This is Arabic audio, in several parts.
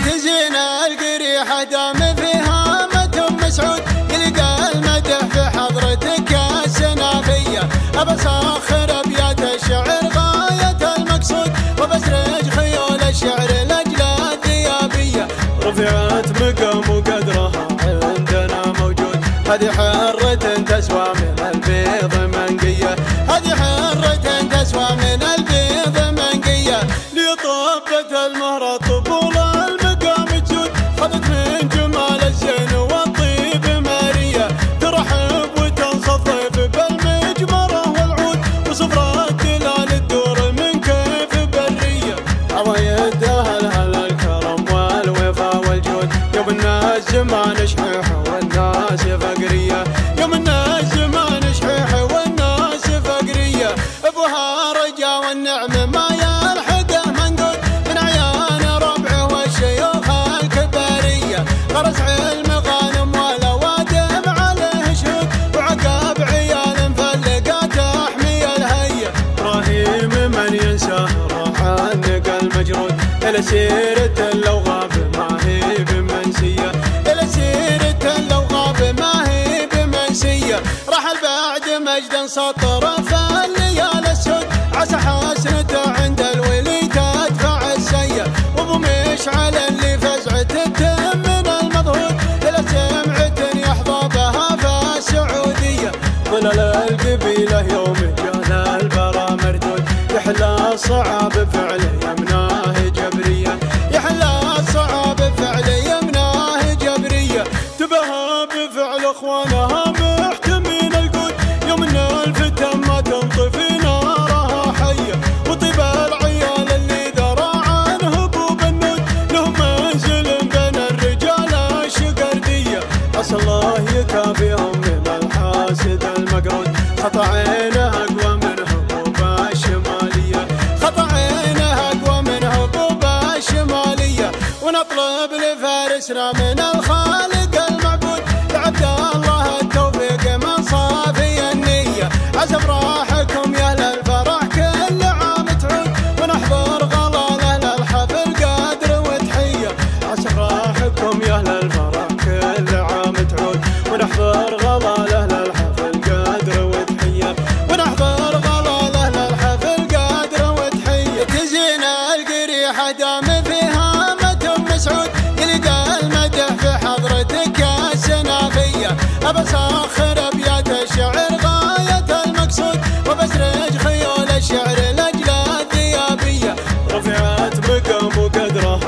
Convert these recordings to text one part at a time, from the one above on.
تزينا القريحة دام فيها متم مسعود، يلقى المدح في حضرتك يا السنافية. أبسخر أبيات الشعر غاية المقصود، وبسرج خيول الشعر لأجل الذيابية. رفعت مقام وقدرها عندنا موجود، هذه حرة تسوى من البيض منقية، هذه حرة تسوى من البيض منقية. لطبة المهرة طبول المقام تجود، خذت من جمال الزين والطيب مارية. ترحب وتنصت ضيف بالمجمرة والعود، وصفرة دلال الدور من كيف برية. عوايد أهلها الكرم والوفا والجود، يوم الناس زمان شحيح والناس فقرية، يوم الناس زمان شحيح والناس فقرية. ابوها رجا والنعم ما يلحقه منقود، من عيان ربعه والشيوخ الكبارية. غرس علم غانم والأوادم عليه شهود، وعقاب عيال مفلقات تحمي الهية. ابراهيم من ينساه راح عنق المجرود، إلى سيرة لو غاب ما هي بمنسية، إلى سيرة لو غاب ما هي بمنسية. رحل بعد مجد سطر فالليال السود، عسى حسنته عند الولي تدفع السية. وابو مشعل اللي فزعته تم من المضهود، إلى سمعة يحظى بها في السعودية. ظلل القبيلة يوم جال البرا مردود، يحلى الصعاب فعله يمناه جبرية، يحلى الصعاب فعله يمناه جبرية. تبهى بفعل اخوانها محتمين القود، يوم ان الفتن ما تنطفي نارها حية. وطيب العيال اللي ذرى عنه هبوب النود، لهم منزل بين الرجال الشقردية. عسى الله يكافيهم من الحاسد المقرود، خطا عينه اقوى من هبوب الشمالية، خطا عينه اقوى من هبوب الشمالية. ونطلب لفارسنا من الخالق المعبود، لعبد الله التوفيق من صافي النية. عسى افراحكم يا اهل الفرح كل عام تعود، ونحضر غلاله للحفل قدر وتحية. عسى افراحكم يا اهل الفرح كل عام تعود، ونحضر غلاله للحفل قدر وتحية، ونحضر غلاله للحفل قدر وتحية. تزينا القريحة دام فيها متم مسعود، يلقى المدح في حضرتك يا السنافية. أبسخر أبيات الشعر غاية المقصود، وبسرج خيول الشعر لأجل الذيابية. رفعت مقام وقدرها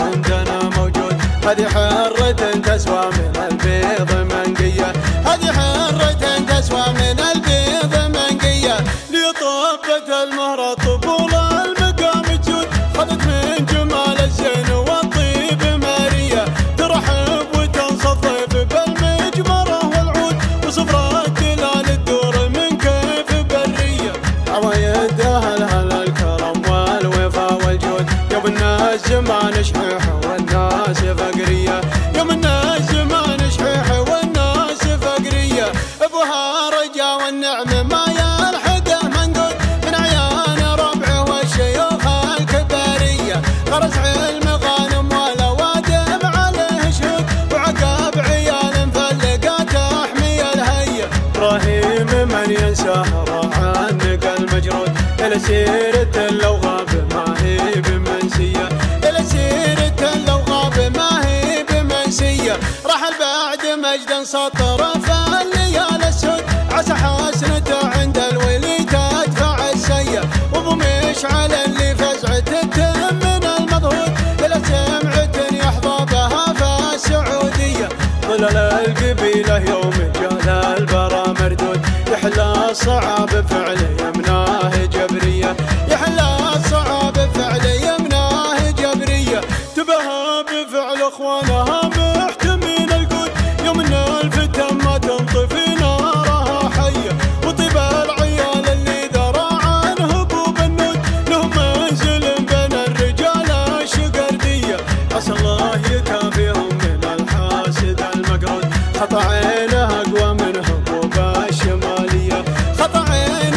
عندنا موجود، هذه حرة تسوى من البيض منقية، هذه حرة تسوى من البيض منقية. لطبة المهرة طبول المقام تجود، خذت من جمال الزين والطيب مارية. ترحب وتنصت ضيف بالمجمرة والعود، وصفرة دلال الدور من كيف برية. عوايد أهلها الكرم والوفا والجود، يوم الناس زمان شحيح والناس فقرية، يوم الناس زمان شحيح والناس فقرية. ابوها رجا والنعم ما يلحقه منقود، من عيان ربعه والشيوخ الكبارية. غرس علم غانم والأوادم عليه شهود، وعقاب عيال مفلقات تحمي الهية. ابراهيم من ينساه راح عنق المجرود، إلى سيرة لو غاب ما هي بمنسية، إلى سيرة لو غاب ما هي بمنسية. رحل بعد مجد سطر فالليال السود، عسى حسنته عند الولي تدفع السية. وابو مشعل اللي فزعته تم من المضهود، إلى سمعة يحظى بها في السعودية. ظلل القبيلة يوم جال البرا مردود، يحلى الصعاب فعله يمناه جبرية، يحلى الصعاب فعله يمناه جبرية. تبهى بفعل اخوانها محتمين القود، يوم ان الفتن ما تنطفي نارها حية. وطيب العيال اللي ذرى عنه هبوب النود، لهم منزل بين الرجال الشقردية. عسى الله يكافيهم من الحاسد المقرود، خطا عينه اقوى من هبوب الشمالية، خطا عينه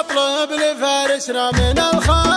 نطلب لفارسنا من الخاطر